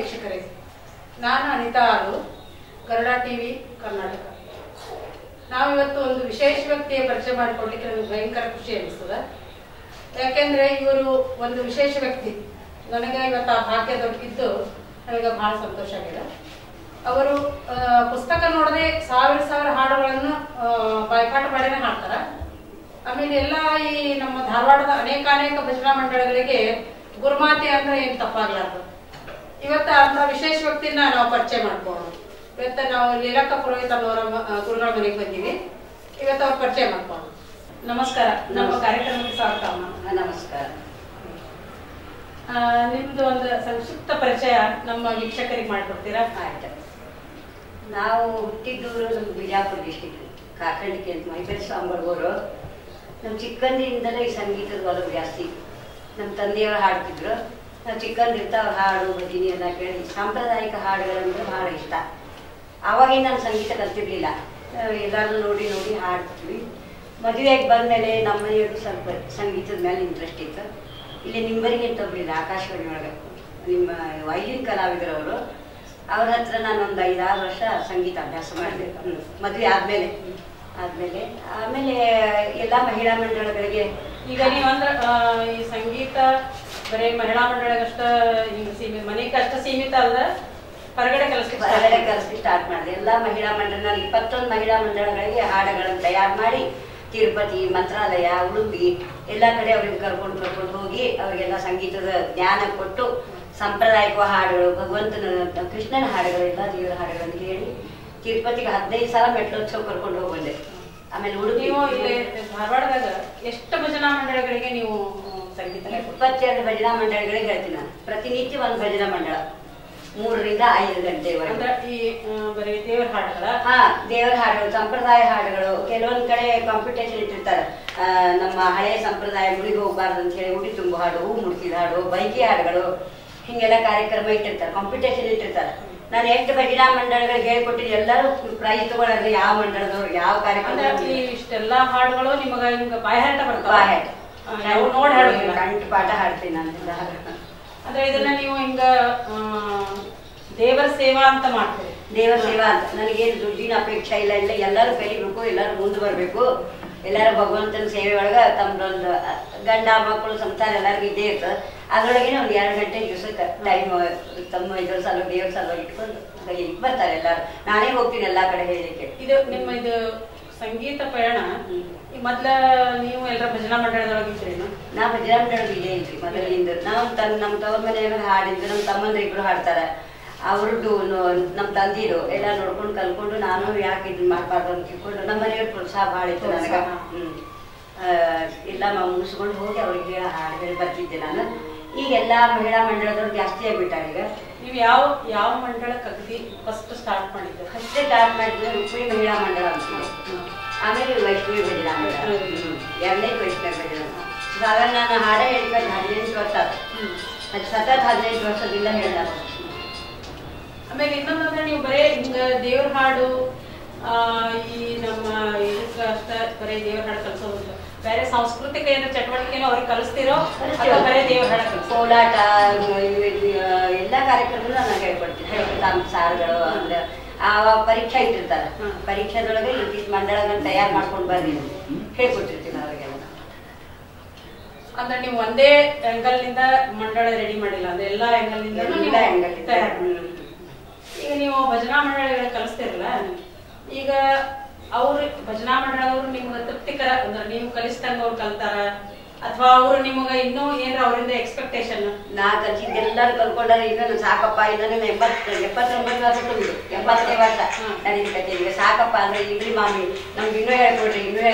ವೀಕ್ಷಕರೇ, ನಾನು ಅನಿತಾ ಆರು, ಗರುಡ ಟಿವಿ ಕರ್ನಾಟಕ. ನಾವಿವತ್ತು ಒಂದು ವಿಶೇಷ ವ್ಯಕ್ತಿಯ ಪರಿಚಯ ಮಾಡಿಕೊಡ್ಲಿಕ್ಕೆ ನನಗೆ ಭಯಂಕರ ಖುಷಿ ಅನಿಸ್ತದೆ. ಯಾಕೆಂದ್ರೆ ಇವರು ಒಂದು ವಿಶೇಷ ವ್ಯಕ್ತಿ. ನನಗೆ ಇವತ್ತು ಆ ಭಾಗ್ಯ ದೊರಕಿದ್ದು ನನಗೆ ಬಹಳ ಸಂತೋಷ ಆಗಿದೆ. ಅವರು ಪುಸ್ತಕ ನೋಡದೆ ಸಾವಿರ ಹಾಡುಗಳನ್ನು ಬಾಯ್ಪಾಠ ಮಾಡಿನೇ ಹಾಡ್ತಾರೆ. ಆಮೇಲೆ ಎಲ್ಲ ಈ ನಮ್ಮ ಧಾರವಾಡದ ಅನೇಕ ಭಜನಾ ಮಂಡಳಗಳಿಗೆ ಗುರುಮಾತೆ ಅಂದ್ರೆ ಏನು ತಪ್ಪಾಗ್ಲಾರ್ದು. ಇವತ್ತು ಅಂತ ವಿಶೇಷ ವ್ಯಕ್ತಿನ ನಾವು ಪರಿಚಯ ಮಾಡ್ಕೊಳ್ಳೋಣ. ಇವತ್ತು ನಾವು ಲೀಲಕ್ಕ ಪುರೋಹಿತ ಅವರ ಗುರುಗಳ ಮನೆಗೆ ಬಂದೀವಿ. ಇವತ್ತು ಅವ್ರ ಪರಿಚಯ ಮಾಡ್ಕೊಳ್ಳೋಣ. ನಮಸ್ಕಾರ, ನಮ್ಮ ಕಾರ್ಯಕ್ರಮಕ್ಕೆ ಸ್ವಾಗತ ಅಮ್ಮ. ನಮಸ್ಕಾರ. ನಿಮ್ದು ಒಂದು ಸಂಕ್ಷಿಪ್ತ ಪರಿಚಯ ನಮ್ಮ ವೀಕ್ಷಕರಿಗೆ ಮಾಡ್ಕೊಡ್ತೀರಾ? ಆಯ್ತು. ನಾವು ಹುಟ್ಟಿದ್ದೂರು ನಮ್ಮ ಬಿಜಾಪುರ ಡಿಸ್ಟಿಕ್ ಕಾಕಂಡಿಕೆ ಅಂತ ಮೈಬೇರ್ ಸಾಂಬರ್ಗೂರು. ನಮ್ಮ ಚಿಕ್ಕಂದಿನಿಂದಲೇ ಈ ಸಂಗೀತದ ಒಲವು ಜಾಸ್ತಿ. ನಮ್ಮ ತಂದೆಯವರು ಹಾಡ್ತಿದ್ರು. ನಾವು ಚಿಕ್ಕಂದಿರ್ತ ಅವ್ರ ಹಾಡು ಭಜನೆ ಎಲ್ಲ ಕೇಳಿ ಸಾಂಪ್ರದಾಯಿಕ ಹಾಡುಗಳಂದ್ರೆ ಭಾಳ ಇಷ್ಟ. ಆವಾಗಿನ ನಾನು ಸಂಗೀತ ಕಲ್ತಿರ್ಲಿಲ್ಲ. ಎಲ್ಲರೂ ನೋಡಿ ಹಾಡ್ತಿದ್ವಿ. ಮದುವೆಗೆ ಬಂದಮೇಲೆ ನಮ್ಮ ಮನೆಯವರು ಸ್ವಲ್ಪ ಸಂಗೀತದ ಮೇಲೆ ಇಂಟ್ರೆಸ್ಟ್ ಇತ್ತು. ಇಲ್ಲಿ ನಿಂಬರಿಗೆ ಅಂತ ಒಬ್ಬರಿಲ್ಲ ಆಕಾಶವಾಣಿ ಒಳಗೆ, ನಿಮ್ಮ ವೈಲಿನ್ ಕಲಾವಿದರವರು. ಅವ್ರ ಹತ್ರ ನಾನು ಒಂದು 5-6 ವರ್ಷ ಸಂಗೀತ ಅಭ್ಯಾಸ ಮಾಡಿದೆ. ಮದುವೆ ಆಮೇಲೆ ಆಮೇಲೆ ಎಲ್ಲ ಮಹಿಳಾ ಮಂಡಳಗಳಿಗೆ. ಈಗ ನೀವಂದ್ರೆ ಈ ಸಂಗೀತ ಬರೀ ಮಹಿಳಾ ಮಂಡಳಗಷ್ಟ ಸೀಮಿತ, ಮನೆಗೆ ಅಷ್ಟ ಸೀಮಿತ ಅಲ್ಲ, ಹೊರಗಡೆ ಕಲಿಸಿ ಸ್ಟಾರ್ಟ್ ಮಾಡಿದೆ. ಎಲ್ಲ ಮಹಿಳಾ ಮಂಡಳ, ನಾನು 21 ಮಹಿಳಾ ಮಂಡಳಗಳಿಗೆ ಹಾಡುಗಳನ್ನು ತಯಾರು ಮಾಡಿ ತಿರುಪತಿ, ಮಂತ್ರಾಲಯ, ಉಡುಪಿ ಎಲ್ಲ ಕಡೆ ಅವ್ರಿಗೆ ಕರ್ಕೊಂಡು ಹೋಗಿ ಅವರಿಗೆಲ್ಲ ಸಂಗೀತದ ಜ್ಞಾನ ಕೊಟ್ಟು ಸಾಂಪ್ರದಾಯಿಕ ಹಾಡುಗಳು, ಭಗವಂತನ ಕೃಷ್ಣನ ಹಾಡುಗಳು, ಎಲ್ಲ ದೇವರ ಹಾಡುಗಳನ್ನು ಹೇಳಿ ತಿರುಪತಿಗೆ 15 ಸಲ ಮೆಟ್ಲೋತ್ಸವ ಕರ್ಕೊಂಡು ಹೋಗ್ಬಂದೆ. ಆಮೇಲೆ ಉಡುಪಿ. ಧಾರವಾಡದಾಗ ಎಷ್ಟು ಭಜನಾ ಮಂಡಳಗಳಿಗೆ ನೀವು ಸಂಗೀತ? 22 ಭಜನಾ ಮಂಡಳಗಳಿಗೆ ಹೇಳ್ತೀನಿ ನಾನು. ಪ್ರತಿನಿತ್ಯ ಒಂದು ಭಜನಾ ಮಂಡಳ 3 ರಿಂದ 5 ಗಂಟೆವರೆಗೆ. ಈ ಬರೀ ದೇವರ ಹಾಡುಗಳ? ಹಾ, ದೇವರ ಹಾಡುಗಳು, ಸಂಪ್ರದಾಯ ಹಾಡುಗಳು. ಕೆಲವೊಂದ್ ಕಡೆ ಕಾಂಪಿಟೇಷನ್ ಇಟ್ಟಿರ್ತಾರೆ. ನಮ್ಮ ಹಳೆಯ ಸಂಪ್ರದಾಯ ಗುಡಿಗೆ ಹೋಗ್ಬಾರ್ದು ಅಂತ ಹೇಳಿ ಉಡಿ ತುಂಬು ಹಾಡು, ಹೂ ಮುಡ್ಸಿದ ಹಾಡು, ಬೈಕಿ ಹಾಡುಗಳು, ಹಿಂಗೆಲ್ಲ ಕಾರ್ಯಕ್ರಮ ಇಟ್ಟಿರ್ತಾರೆ, ಕಾಂಪಿಟೇಷನ್ ಇಟ್ಟಿರ್ತಾರೆ. ನಾನು 8 ಭಜನಾ ಮಂಡಳಗಳಿಗೆ ಹೇಳ್ಕೊಟ್ಟಿದ್ದು. ಎಲ್ಲರೂ ಪ್ರೈಸ್ ತಗೊಳ್ಳೋದು, ಯಾವ ಮಂಡಳದವ್ರು ಯಾವ ಕಾರ್ಯಕ್ರಮ. ಇಷ್ಟೆಲ್ಲಾ ಹಾಡುಗಳು ನಿಮಗೆ ಬಾಯ್ಹಾಟ ಬರ್ತಾವ? ನೋಡಿ ಹಾಡು ಕಂಠ ಪಾಠ ಹಾಡ್ತೀನಿ ನಾನು. ಅಂದ್ರೆ ಇದನ್ನ ನೀವು ಹಿಂಗ ದೇವರ ಸೇವಾ ಅಂತ ಮಾಡ್ತೀರಿ? ದೇವರ ಸೇವಾ ಅಂತ. ನನಗೇನು ದುಡ್ಡಿನ ಅಪೇಕ್ಷೆ ಇಲ್ಲ. ಎಲ್ಲರೂ ಕಲಿಬೇಕು, ಎಲ್ಲರೂ ಮುಂದೆ ಬರ್ಬೇಕು. ಎಲ್ಲರೂ ಭಗವಂತನ ಸೇವೆ ಒಳಗ ತಮ್ಮದೊಂದು ಗಂಡ ಮಕ್ಕಳು ಸಂಸಾರ ಎಲ್ಲರಿಗೂ ಇದ್ದೇ ಇರ್ತದೆ. ಅದ್ರೊಳಗೇನೆ ಒಂದು 2 ಗಂಟೆ ದಿವಸಕ್ಕೆ ಟೈಮ್ ತಮ್ಮ ಇದ್ರ ಸಲ ದೇವ್ರ ಸಲ ಇಟ್ಕೊಂಡು ಬರ್ತಾರೆ ಎಲ್ಲರೂ. ನಾನೇ ಹೋಗ್ತೀನಿ ಎಲ್ಲಾ ಕಡೆ ಹೇಳಲಿಕ್ಕೆ. ಇದು ಸಂಗೀತ ಪಯಣ ಮೊದ್ಲ ನೀವು ಎಲ್ಲರ ಭಜನಾ ಮಂಡಳದೊಳಗಿದ್ರಿ? ನಾ ಭಜನಾ ಮಂಡಳದ ಇದೇ ಇದ್ರಿ ಮೊದಲಿಂದ. ನಾವು ನಮ್ಮ ತವ್ರ ಮನೆಯಾಗ ಹಾಡಿದ್ರು. ನಮ್ಮ ತಮ್ಮಂದ್ರ ಇಬ್ರು ಹಾಡ್ತಾರ. ಅವ್ರದ್ದು ನಮ್ಮ ತಂದಿರು ಎಲ್ಲ ನೋಡ್ಕೊಂಡು ಕಲ್ಕೊಂಡು ನಾನು ಯಾಕೆ ಇದನ್ನ ಮಾಡ್ಬಾರ್ದು ಅಂತ ತಿಳ್ಕೊಂಡು ನಮ್ಮ ಮನೆಯವ್ರ ಪ್ರೋತ್ಸಾಹ ಭಾಳ ಇತ್ತು ನನಗೆ. ಎಲ್ಲ ಮುಗಿಸ್ಕೊಂಡು ಹೋಗಿ ಅವ್ರಿಗೆ ಹಾಡು ಹೇಳಿ ಬರ್ತಿದ್ದೆ ನಾನು. ಈಗ ಎಲ್ಲಾ ಮಹಿಳಾ ಮಂಡಳದವ್ರು ಜಾಸ್ತಿ ಆಗ್ಬಿಟ್ಟಾರ. ಈಗ ನೀವು ಯಾವ ಮಂಡಳಕ್ಕೆ ಅಗದಿ ಫಸ್ಟ್ ಸ್ಟಾರ್ಟ್ ಮಾಡಿದ್ದು? ಫಸ್ಟ್ ಸ್ಟಾರ್ಟ್ ಮಾಡಿದ್ರೆ ರುಕ್ಮಿಣಿ ಮಹಿಳಾ ಮಂಡಳ ಅಂತ. ಆಮೇಲೆ ವೈಷ್ಣವಿ ಭಜನಾ ಮಂಡಳ, 2ನೇ ವೈಷ್ಣವಿ ಭಜನಾ. ಸಾಧಾರಣ ನಾನು ಹಾಡ ಹೇಳಿಕೊಂಡು 18 ವರ್ಷ ಆಯ್ತು. ಅದು ಸತತ 18 ವರ್ಷದಿಂದ ಹೇಳ್ದ. ಆಮೇಲೆ ಇನ್ನೊಂದಂದ್ರೆ ನೀವು ಬರೇ ಹಿಂಗ ದೇವ್ರ ಹಾಡು ಈ ನಮ್ಮ ಇದಕ್ಕೆ ಅಷ್ಟ ಬರೇ ದೇವ್ರ ಹಾಡು ಕಲ್ಸೋದಿಲ್ಲ, ಬೇರೆ ಸಾಂಸ್ಕೃತಿಕ ಏನೋ ಚಟುವಟಿಕೆನೂ ಅವ್ರಿಗೆ ಕಲಿಸ್ತಿರೋ ಅಥವಾ ಬರೇ ದೇವ್ರ ಹಾಡ? ಕೋಲಾಟ, ಎಲ್ಲಾ ಕಾರ್ಯಕ್ರಮ ನಾನು ಹೇಳ್ಕೊಡ್ತೀನಿ. ಸಾರುಗಳು ಅಂದ್ರೆ ಪರೀಕ್ಷಾ ಇಟ್ಟಿರ್ತಾರೆ. ಪರೀಕ್ಷಾದೊಳಗೆ ಈ ಮಂಡಳಗಳನ್ನ ತಯಾರು ಮಾಡ್ಕೊಂಡು ಬರ್ರಿ ಹೇಳ್ಕೊಟ್ಟಿರ್ತೀನಿ ಅವ್ರಿಗೆಲ್ಲ. ಅಂದ್ರೆ ನೀವು ಒಂದೇ ಆಂಗಲ್ ನಿಂದ ಮಂಡಳ ರೆಡಿ ಮಾಡಿಲ್ಲ, ಅಂದ್ರೆ ಎಲ್ಲಾ ಆಂಗಲ್ ನಿಂದ ತಯಾರು. ಈಗ ನೀವು ಭಜನಾ ಮಂಡಳಗಳಿಗೆ ಕಲಿಸ್ತಿರಲ್ಲ, ಈಗ ಅವ್ರು ಭಜನಾ ಮಂಡಳದವ್ರು ನಿಮ್ಗೆ ತೃಪ್ತಿಕರ ಅಂದ್ರೆ ನೀವು ಕಲಿಸ್ದಂಗ ಅವ್ರು ಕಲ್ತಾರ ಅಥವಾ ಅವ್ರು ನಿಮ್ಗ ಇನ್ನೂ ಏನ್ರ ಅವರಿಂದ ಎಕ್ಸ್ಪೆಕ್ಟೇಷನ್? ನಾ ಕಲ್ಸಿದ್ದೆಲ್ಲರೂ ಕಲ್ಕೊಂಡಾರ. ಈಗ ಸಾಕಪ್ಪ, ಇನ್ನೂ 79 ವರ್ಷ ತುಂಬಿಡು, 80ನೇ ವರ್ಷ ನಡೀತೈತಿ. ಈಗ ಸಾಕಪ್ಪ ಅಂದ್ರೆ ಇಲ್ರಿ ಮಾಮಿ ನಮ್ಗೆ ಇನ್ನೂ ಹೇಳ್ಕೊಡ್ರಿ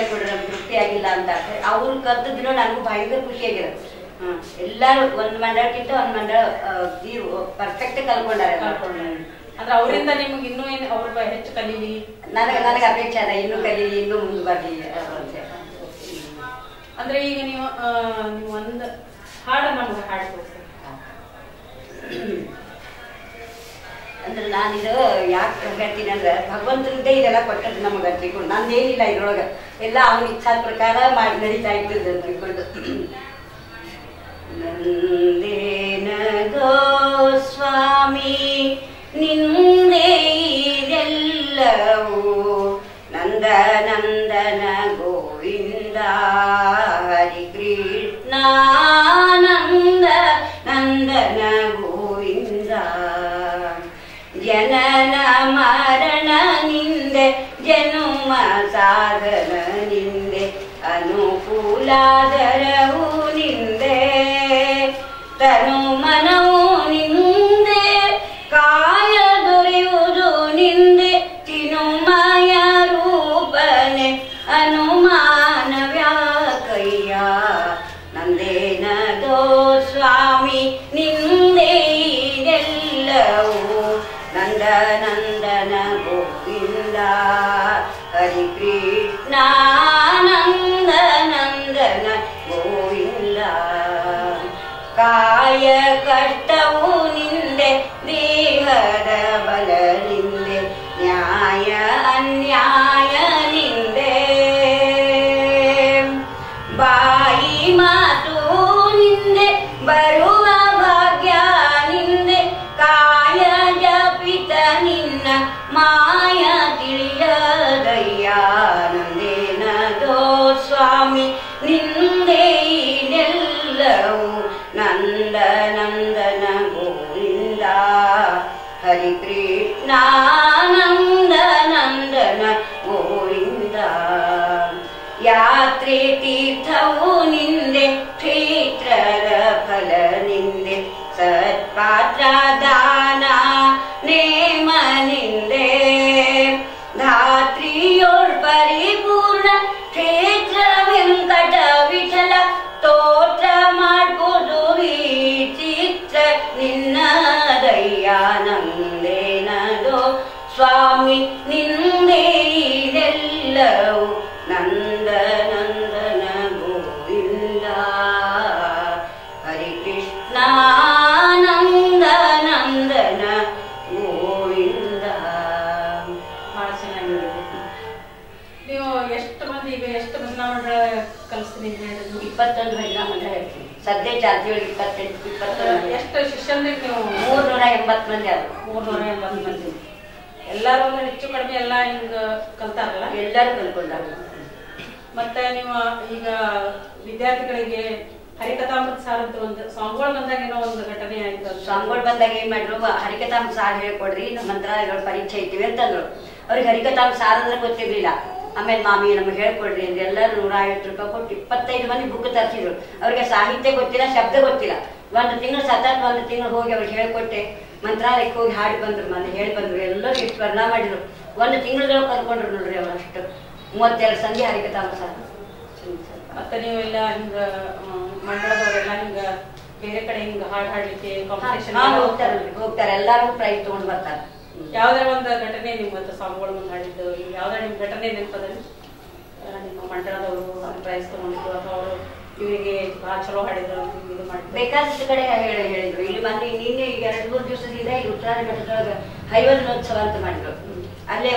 ನಮ್ಗೆ ತೃಪ್ತಿ ಆಗಿಲ್ಲ ಅಂತ ಅವ್ರು ಕಲ್ತದಿನೋ ನನಗೂ ಭಯಂಕರ ಖುಷಿಯಾಗಿರುತ್ತೆ. ಎಲ್ಲಾರು ಒಂದ್ ಮಂಡಳಕ್ಕಿಂತ ಒಂದ್ ಮಂಡಳ ಪರ್ಫೆಕ್ಟ್ ಕಲ್ಕೊಂಡಾರ. ಅಂದ್ರೆ ಅವರಿಂದ ನಿಮ್ಗೆ ಇನ್ನೂ ಏನು ಅವ್ರ ಹೆಚ್ಚು ಕಲೀಲಿ ನನಗೆ ಅಪೇಕ್ಷೆ ಅದ. ಇನ್ನೂ ಕಲೀಲಿ, ಇನ್ನೂ ಮುಂದೆ ಬರ್ಲಿ ಅಂತ. ಅಂದ್ರೆ ಈಗ ನೀವು ಒಂದು ಹಾಡು ನಮ್ಗೆ ಹಾಡ್ಬೋದು ಅಂದ್ರೆ ನಾನಿದು ಯಾಕೆ ಹೇಳ್ತೀನಿ ಅಂದ್ರೆ ಭಗವಂತನಿಂದ ಇದೆಲ್ಲ ಕೊಟ್ಟದ್ದು ನಮಗೆ ತಿಳ್ಕೊಂಡು. ನಂದೇನಿಲ್ಲ ಇದ್ರೊಳಗೆ, ಎಲ್ಲ ಅವನ ಇಚ್ಛಾದ ಪ್ರಕಾರ ಮಾಡಿ ನಡೀತಾ ಇರ್ತದೆ ಅಂತ ತಿಳ್ಕೊಂಡು. ನಂದೇನದೋ ಸ್ವಾಮಿ ನಿಂದೇ ಇದೆಲ್ಲವೂ ನಂದ ನಂದನ ಗೋವಿಂದ ಹರಿ ಕೃಷ್ಣ ನಂದ ನಂದನ ಗೋವಿಂದ ಜನನ ಮರಣ ನಿಂದೆ ಜನುಮ ಸಾಧನ ನಿಂದೆ ಅನುಕೂಲಾದರವು ನಿಂದೆ ತನು ಮನವು ನಿಂದೆ ಕಾಯ ದೊರೆಯುವುದು ನಿಂದೆ ಚಿನುಮಯ ರೂಪನೆ ಅನುಮಾನ ವ್ಯಾಕಯ್ಯ ನಂದೇನದೋ ಸ್ವಾಮಿ ನಿಂದೆ ಇದೆಲ್ಲವೂ ನಂದ ನಂದನ ಗೋವಿಂದ ಹರಿ ಕೃಷ್ಣ ನಂದ ನಂದನ ಗೋವಿಂದ ಕಾಯ ಕಷ್ಟವು ನಿಂದೆ ದೇಹದ ಬಲ ನಿಂದೆ ನ್ಯಾಯ ಅನ್ಯಾಯ ನಿಂದೆ ಬಾಯಿ ಮಾತು ನಿಂದೆ ಬರುವ ಭಾಗ್ಯ ನಿಂದೆ ಕಾಯ ಜಪಿತ ನಿನ್ನ ಮಾಯ ತಿಳಿಯದಯ್ಯ ನಂದೇನದೋ ಸ್ವಾಮಿ ನಿಂದೆ ಇದೆಲ್ಲವೂ ನಂದ ನಂದನ ಗೋವಿಂದ ಹರಿ ಕೃಷ್ಣ ನಂದ ನಂದನ ಗೋವಿಂದ ಯಾತ್ರೆ ತೀರ್ಥವು ನಿಂದೆ ಕ್ಷೇತ್ರದ ಫಲ ನಿಂದೆ ಸತ್ಪಾತ್ರ ದಾನ ನೇಮ ನಿಂದೆ ಧಾತ್ರಿಯೋಳ್ ಪರಿಪೂರ್ಣ ಕ್ಷೇತ್ರ ವೆಂಕಟ ವಿಠಲ ಸ್ತೋತ್ರ ಮಾಡ್ಬೋದು ಚಿತ್ರ ನಿನ್ನದಯ್ಯ ನಂದೇನದೋ ಸ್ವಾಮಿ ನಿಂದೇ ಇದೆಲ್ಲವೂ ನಂದ ನಂದನ ಗೋವಿಂದ ಹರಿ ಕೃಷ್ಣ ನಂದ ನಂದನ ಗೋವಿಂದ. ಬಹಳ ಚೆನ್ನಾಗಿದೆ. ನೀವು ಎಷ್ಟು ಮಂದಿ ಈಗ ಎಷ್ಟು ಮಹಿಳಾ ಮಂಡಳ ಕಲಿಸ್ತೀನಿ ಅಂತ ಹೇಳಿದ್ರು? 21 ಮಹಿಳಾ ಮಂಡಳ ಹೇಳ್ತೀನಿ. ಸದ್ಯ ಜಾತಿಯೊಳಗೆ 28 21. ಎಷ್ಟು ಶಿಷ್ಯಂದ್ರಿಗೆ ನೀವು? 380 ಮಂದಿ ಆದ್ರು. 380 ಮಂದಿ. ಎಲ್ಲರೂ ಹೆಚ್ಚು ಕಡಿಮೆ ಎಲ್ಲ ಹಿಂಗ ಕಲ್ತಾರಲ್ಲ? ಎಲ್ಲರೂ ಕಲ್ಕೊಂಡಾರ. ಮತ್ತೆ ನೀವು ಈಗ ವಿದ್ಯಾರ್ಥಿಗಳಿಗೆ ಹರಿಕಥಾಮೃತ ಸಾರದ್ದು ಒಂದು ಸ್ವಾಮಿಗಳು ಬಂದಾಗ ಏನೋ ಒಂದು ಘಟನೆ ಆಯ್ತು. ಸ್ವಾಮಿಗಳು ಬಂದಾಗ ಏನ್ ಮಾಡಿದ್ರು, ಹರಿಕಥಾಮೃತ ಸಾರ ಹೇಳ್ಕೊಡ್ರಿ, ನಮ್ಮ ಮಂತ್ರಾಲಯಗಳ ಪರೀಕ್ಷೆ ಇಟ್ಟಿವಿ ಅಂತಂದ್ರು. ಅವ್ರಿಗೆ ಹರಿಕಥಾಮೃತ ಸಾರ ಅಂದ್ರೆ ಗೊತ್ತಿರ್ಲಿಲ್ಲ. ಆಮೇಲೆ ಮಾಮಿ ನಮ್ಗೆ ಹೇಳ್ಕೊಡ್ರಿ ಅಂದ್ರೆ ಎಲ್ಲರೂ 150 ರೂಪಾಯಿ ಕೊಟ್ಟು 25 ಮಂದಿ ಬುಕ್ ತರಿಸಿದ್ರು. ಅವ್ರಿಗೆ ಸಾಹಿತ್ಯ ಗೊತ್ತಿಲ್ಲ, ಶಬ್ದ ಗೊತ್ತಿಲ್ಲ. 1 ತಿಂಗಳು ಸತತ 1 ತಿಂಗಳು ಹೋಗಿ ಅವ್ರಿಗೆ ಹೇಳ್ಕೊಟ್ಟೆ. ಮಂತ್ರಾಲಯಕ್ಕೆ ಹೋಗಿ ಹಾಡಿ ಬಂದ್ರು, ಮನೆ ಹೇಳಿ ಬಂದ್ರು. ಎಲ್ಲರೂ ಎಷ್ಟು ಪರಿಣಾಮ ಮಾಡಿದ್ರು. 1 ತಿಂಗಳದೊಳಗೆ ಕರ್ಕೊಂಡ್ರು ನೋಡ್ರಿ ಅವ್ರು. ಅಷ್ಟು 32 ಸಂಧಿ ಹರಿಕಥಾಮೃತ ಸಾರ. ಮತ್ತೆ ನೀವೆಲ್ಲ ಹಿಂಗ ಮಂಡಳದವರೆಲ್ಲ ಹಿಂಗ ಬೇರೆ ಕಡೆ ಹಿಂಗ ಹಾಡು ಹಾಡ್ಲಿಕ್ಕೆ ಕಾಂಪಿಟೇಷನ್ ಹೋಗ್ತಾರೆ. ಎಲ್ಲಾರು ಪ್ರೈಸ್ ತಗೊಂಡ್ ಬರ್ತಾರೆ. ಯಾವ್ದಾರ ಒಂದು ಘಟನೆ ನಿಮ್ಮ ಸ್ವಾಮಿಗಳು ಮುಂದೆ ಹಾಡಿದ್ದು, ಯಾವ್ದಾರ ನಿಮ್ ಘಟನೆ ನೆನಪದಲ್ಲಿ ನಿಮ್ಮ ಮಂಡಳದವರು ಪ್ರೈಸ್ ತಗೊಂಡಿದ್ದು ಅಥವಾ ಅವರು ಇವರಿಗೆ ಬಹಳ ಚಲೋ ಹಾಡಿದ್ರು ಇದು ಮಾಡಿ? ಬೇಕಾದಷ್ಟು ಕಡೆ ಹೇಳಿದ್ರು. ಇಲ್ಲಿ ಮೊನ್ನೆ ನಿನ್ನೆ 2-3 ದಿವಸದಿಂದ ಇಲ್ಲಿ ಉತ್ತರ ಮಠದೊಳಗೆ ಹೈವದನೋತ್ಸವ ಅಂತ ಮಾಡಿದ್ರು. ಅಲ್ಲೇ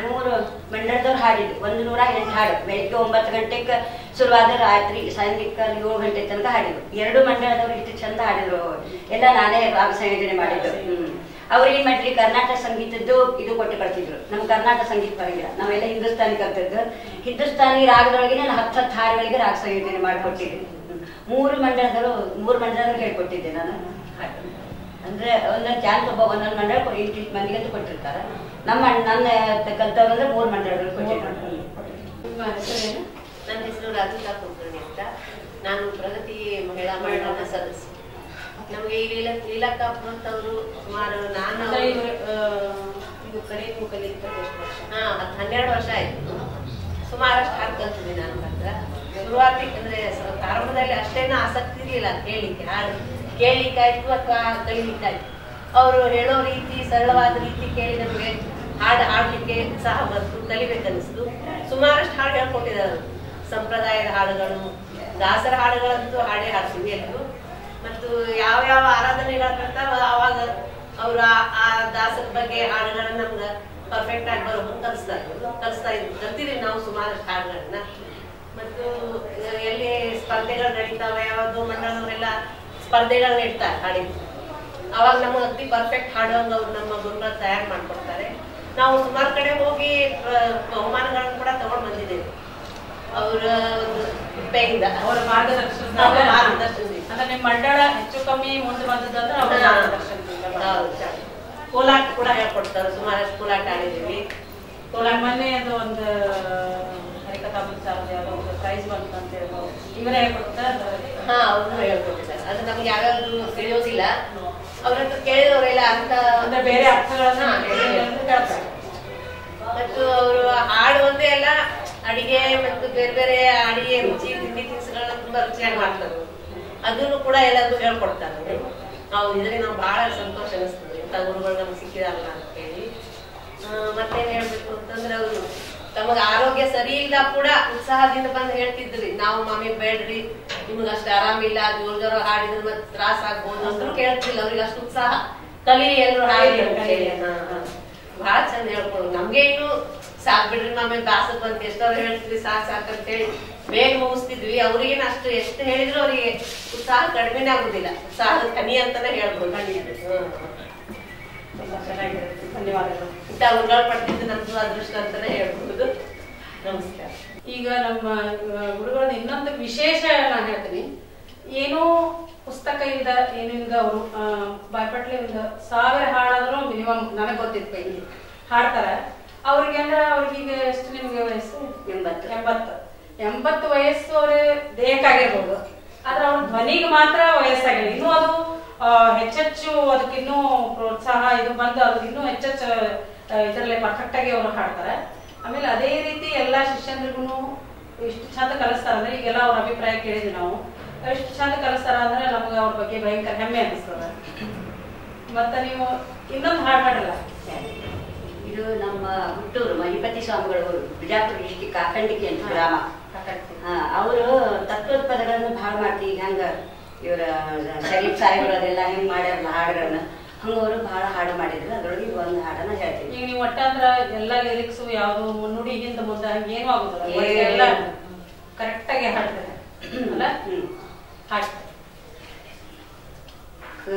3 ಮಂಡಳದವ್ರು ಹಾಡಿದ್ರು. 108 ಹಾಡು. ಬೆಳಿಗ್ಗೆ 9 ಗಂಟೆಗೆ ಶುರುವಾದ ರಾತ್ರಿ ಸಾಯಂಕಾಲ 7 ಗಂಟೆ ತನಕ ಹಾಡಿದ್ರು. 2 ಮಂಡಳದವ್ರು ಇಷ್ಟು ಚಂದ ಹಾಡಿದ್ರು. ಎಲ್ಲ ನಾನೇ ರಾಗ ಸಂಯೋಜನೆ ಮಾಡಿದ್ದು. ಅವ್ರು ಏನ್ ಮಾಡ್ರಿ, ಕರ್ನಾಟಕ ಸಂಗೀತದ್ದು ಇದು ಕೊಟ್ಟು ಕಳ್ಸಿದ್ರು. ನಮ್ ಕರ್ನಾಟಕ ಸಂಗೀತ ಬರಂಗಿಲ್ಲ, ನಾವೆಲ್ಲ ಹಿಂದೂಸ್ತಾನಿ ಕಲ್ತದ್ದು. ಹಿಂದೂಸ್ತಾನಿ ರಾಗದೊಳಗೆ ನಾನು 10 ಹಾಡುಗಳಿಗೆ ರಾಗ ಸಂಯೋಜನೆ ಮಾಡಿಕೊಟ್ಟಿದ್ದೆ. 3 ಮಂಡಳದವ್ರು ಹೇಳ್ಕೊಟ್ಟಿದ್ದೆ ನಾನು. ಅಂದ್ರೆ ಒಂದೊಂದು ಚಾನ್ಸ್ ಒಂದೊಂದು ಮಂಡಳ 8 ಮಂದಿಗಂತೂ ಕೊಟ್ಟಿರ್ತಾರೆ. ನನ್ನ ಕಲ್ತವ್ರು ಅಂದ್ರೆ 3 ಮಂಡಳಗಳು ಕೊಟ್ಟಿದ್ರು. ನನ್ನ ಹೆಸರು ರಾಧಿಕಾ ಕುಲಕರ್ಣಿ ಅಂತ. ನಾನು ಪ್ರಗತಿ ಮಹಿಳಾ ಮಂಡಳದ ಸದಸ್ಯ. ನಮಗೆ ಈ ಲೀಲಕ್ಕಾಪುರ ಅಂತವರು ಸುಮಾರು ಇದು ಕಡೆ ನೀವು ಕಲಿತ 12 ವರ್ಷ ಆಯ್ತು. ಸುಮಾರಷ್ಟು ಹಾಡು ಕಲ್ತಿದ್ದೆ ನಾನು. ಹತ್ರ ಶುರುವಾತಿ ಅಂದ್ರೆ ಪ್ರಾರಂಭದಲ್ಲಿ ಅಷ್ಟೇನೂ ಆಸಕ್ತಿ ಇರಲಿಲ್ಲ ಕೇಳಲಿಕ್ಕೆ. ಹಾಡು ಕೇಳಲಿಕ್ಕಾಯ್ತು ಅಥವಾ ಕಲಿಲಿಕ್ಕಾಯ್ತು. ಅವರು ಹೇಳೋ ರೀತಿ, ಸರಳವಾದ ರೀತಿ ಕೇಳಿ ನಮಗೆ ಹಾಡು ಹಾಡ್ಲಿಕ್ಕೆ ಉತ್ಸಾಹ ಬಂತು, ಕಲಿಬೇಕನ್ನಿಸ್ತು. ಸುಮಾರಷ್ಟು ಹಾಡು ಹೇಳ್ಕೊಟ್ಟಿದ್ದಾರೆ. ಸಂಪ್ರದಾಯದ ಹಾಡುಗಳು, ದಾಸರ ಹಾಡುಗಳಂತೂ ಹಾಡೇ ಹಾಡ್ತೀವಿ ಎಲ್ಲರೂ. ಮತ್ತು ಯಾವ ಆರಾಧನೆಗಳ ಬರ್ತಾವ ಅವಾಗ ಅವರು ಆ ದಾಸರ ಬಗ್ಗೆ ಹಾಡುಗಳನ್ನ ನಮ್ಗೆ ಪರ್ಫೆಕ್ಟ್ ಆಗಿ ಬರೋ ಕಲಿಸ್ತಾ ಇದ್ರು. ಕಲ್ತಿದ್ದೀವಿ ನಾವು ಸುಮಾರಷ್ಟು ಹಾಡುಗಳನ್ನ. ಮತ್ತು ಎಲ್ಲಿ ಸ್ಪರ್ಧೆಗಳು ನಡೀತಾವೆ, ಯಾವುದು ಮಂಡಳದವರೆಲ್ಲ ಸ್ಪರ್ಧೆಗಳನ್ನ ಇಡ್ತಾರೆ ಹಾಡಿದ್ದು. ಅವಾಗ ನಮಗೆ ಅತಿ ಪರ್ಫೆಕ್ಟ್ ಹಾಡುವಂಗ ಅವ್ರು ನಮ್ಮ ಗುರುಗಳು ತಯಾರು ಮಾಡ್ಕೊಡ್ತಾರೆ. ನಾವು ಸುಮಾರು ಕಡೆ ಹೋಗಿ ಬಹುಮಾನಗಳನ್ನು ಕೂಡ ತಗೊಂಡ್ ಬಂದಿದ್ದೇವೆ ಅವರ ಒಂದು ಕೃಪೆಯಿಂದ, ಅವರ ಮಾರ್ಗದರ್ಶನದಿಂದ. ಅಂದ್ರೆ ನಿಮ್ಮ ಮಂಡಳ ಹೆಚ್ಚು ಕಮ್ಮಿ ಮುಂದೆ ಬಂದದಂದ್ರೆ ಅವರ ಮಾರ್ಗದರ್ಶನದಿಂದ. ಕೋಲಾಟ ಕೂಡ ಹೇಳ್ಕೊಡ್ತಾರೆ, ಸುಮಾರಷ್ಟು ಕೋಲಾಟ ಆಡಿದ್ದೀವಿ. ಕೋಲಾಟ ಮೊನ್ನೆ ಅದು ಒಂದು ಹರಿಕಥಾ ಮುಂಚಾರದ ಯಾವುದೋ ಒಂದು ಪ್ರೈಸ್ ಬಂತು ಅಂತ ಹೇಳಿ ಇವರೇ ಹೇಳ್ಕೊಡ್ತಾರೆ. ಹಾ, ಅವ್ರನ್ನೂ ಹೇಳ್ಕೊಟ್ಟಿದ್ದಾರೆ. ಅದು ನಮ್ಗೆ ಯಾವ್ಯಾವ್ದು ತಿಳಿಯೋದಿಲ್ಲ, ಅವ್ರ ಹತ್ರ ಕೇಳಿದವರೆಲ್ಲ ಅಂತ ಅಂದ್ರೆ ಬೇರೆ ಅರ್ಥಗಳನ್ನ ಹೇಳ್ತಾರೆ. ಮತ್ತು ಅವರು ಹಾಡು ಒಂದೇ ಅಲ್ಲ, ಅಡಿಗೆ ಮತ್ತು ಬೇರೆ ಬೇರೆ ಅಡಿಗೆ ರುಚಿ ತಿಂಡಿ ತಿನಿಸುಗಳನ್ನ ತುಂಬಾ ರುಚಿಯಾಗಿ ಮಾಡ್ತಾರೆ. ಅದನ್ನು ಕೂಡ ಎಲ್ಲರಿಗೂ ಹೇಳ್ಕೊಡ್ತಾರೆ. ನಾವು ಇದರಲ್ಲಿ ನಾವು ಬಹಳ ಸಂತೋಷ ಅನಿಸ್ತದೆ, ಇಂಥ ಗುರುಗಳು ನಮ್ಗೆ ಸಿಕ್ಕಿದಾರಲ್ಲ ಅಂತ ಹೇಳಿ. ಮತ್ತೇನ್ ಹೇಳ್ಬೇಕು ಅಂತಂದ್ರೆ, ಅವರು ತಮಗ ಆರೋಗ್ಯ ಸರಿ ಇಲ್ಲ ಕೂಡ ಉತ್ಸಾಹದಿಂದ ಬಂದು ಹೇಳ್ತಿದ್ರಿ, ನಾವು ಮಾಮಿ ಬೇಡ್ರಿ, ನಿಮ್ಗೆ ಅಷ್ಟು ಆರಾಮಿಲ್ಲ, ಜೋರ್ ಜೋರ ಹಾಡಿದ್ರೆ ಮತ್ತೆ ತ್ರಾಸ ಆಗ್ಬೋದು ಅಂದ್ರೂ ಕೇಳ್ತಿಲ್ಲ. ಅವ್ರಿಗೆ ಅಷ್ಟು ಉತ್ಸಾಹ, ಕಲಿ ಎಲ್ರು ಹಾಡಿ ಬಹಳ ಚಂದ ಹೇಳ್ಕೊಡು. ನಮ್ಗೆ ಇನ್ನು ಸಾಕ್ ಬಿಡ್ರಿ ಮಾಮಿ, ಬ್ಯಾಸರ ಬಂತ ಎಷ್ಟವ್ರು ಹೇಳ್ತಿದ್ವಿ ಸಾಕ್ ಅಂತ ಹೇಳಿ ಬೇಗ ಮುಗಿಸ್ತಿದ್ವಿ. ಅವ್ರಿಗೇನು ಅಷ್ಟು ಎಷ್ಟು ಹೇಳಿದ್ರು ಅವ್ರಿಗೆ ಉತ್ಸಾಹ ಕಡಿಮೆನೇ ಆಗುದಿಲ್ಲ, ಉತ್ಸಾಹದ ಕನಿ ಅಂತಾನೆ ಹೇಳ್ಬೋದು. ಧನ್ಯವಾದಗಳು. ಇಂಥ ಗುರುಗಳು ಪಡ್ತಿದ್ದು ನಮ್ದು ಅದೃಷ್ಟ ಅಂತಾನೆ ಹೇಳ್ಬಹುದು. ನಮಸ್ಕಾರ. ಈಗ ನಮ್ಮ ಗುರುಗಳ ಇನ್ನೊಂದು ವಿಶೇಷ ನಾನು ಹೇಳ್ತೀನಿ, ಏನೋ ಪುಸ್ತಕ ಇಲ್ದ ಏನಿಲ್ದ ಅವರು ಬಾಯ್ಪಟ್ಲಿ ಒಂದು 1000 ಹಾಡಾದ್ರೂ ಮಿನಿಮಮ್ ನನಗೆ ಗೊತ್ತಿತ್ತು ಇಲ್ಲಿ ಹಾಡ್ತಾರ. ಅವ್ರಿಗೆ ಅಂದ್ರೆ ಅವ್ರಿಗೀಗ ಎಷ್ಟು ನಿಮ್ಗೆ ವಯಸ್ಸು? 80 ವಯಸ್ಸು ಅವ್ರ ದೇಹಕ್ಕಾಗಿರ್ಬೋದು, ಆದ್ರೆ ಅವ್ರ ಧ್ವನಿಗೆ ಮಾತ್ರ ವಯಸ್ಸಾಗಿಲ್ಲ. ಇನ್ನೂ ಅದು ಹೆಚ್ಚೆಚ್ಚು ಅದಕ್ಕಿನ್ನೂ ಪ್ರೋತ್ಸಾಹ ಇದು ಬಂದು ಅದು ಇನ್ನೂ ಹೆಚ್ಚೆಚ್ಚು ಇದರಲ್ಲೇ ಪರ್ಫೆಕ್ಟ್ ಆಗಿ ಅವರು ಹಾಡ್ತಾರೆ. ಆಮೇಲೆ ಅದೇ ರೀತಿ ಎಲ್ಲಾ ಶಿಷ್ಯಂದ್ರಿಗೂ ಎಷ್ಟು ಚಂದ ಕಲಿಸ್ತಾರ ಅಂದ್ರೆ, ಈಗೆಲ್ಲ ಅವ್ರ ಅಭಿಪ್ರಾಯ ಕೇಳಿದ್ವಿ ನಾವು, ಎಷ್ಟು ಚಂದ ಕಲಿಸ್ತಾರ ಅಂದ್ರೆ ನಮ್ಗೆ ಅವ್ರ ಬಗ್ಗೆ ಭಯಂಕರ ಹೆಮ್ಮೆ ಅನಿಸ್ತದ. ಮತ್ತೆ ನೀವು ಇನ್ನೊಂದು ಹಾಡು ಹಾಡಲ್ಲ, ಇದು ನಮ್ಮ ಹುಟ್ಟೂರು ಮಹಿಪತಿ ಸ್ವಾಮಿಗಳು, ಬಿಜಾಪುರ ಡಿಸ್ಟಿಕ್ ಕಾಕಂಡಿಕೆ ಅಂತ ಗ್ರಾಮ. ಅವರು ತತ್ವದ ಪದಗಳನ್ನು ಬಹಳ ಮಾಡ್ತೀವಿ. ಹಂಗ ಇವರ ಶರೀಫ್ ಸಾಹೇಬ್ರು ಅದೆಲ್ಲ ಹೆಂಗ್ ಮಾಡ್ಯಾರಲ್ಲ ಹಾಡುಗಳನ್ನ, ಹಂಗ ಅವರು ಬಹಳ ಹಾಡು ಮಾಡಿದ್ರು. ಅದ್ರೊಳಗೆ ಒಂದು ಹಾಡನ್ನ ಹೇಳ್ತೀವಿ. ಈಗ ನೀವು ಒಟ್ಟಂದ್ರ ಎಲ್ಲ ಲಿರಿಕ್ಸ್ ಯಾವ್ದು ಮುನ್ನುಡಿ ಹಿಂದ ಮುಂದೆ ಹಂಗ ಏನೂ ಆಗುದಿಲ್ಲ, ಎಲ್ಲ ಕರೆಕ್ಟ್ ಆಗಿ ಹಾಡ್ತಾರೆ ಅಲ್ಲ? ಹಾಡ್ತಾರೆ.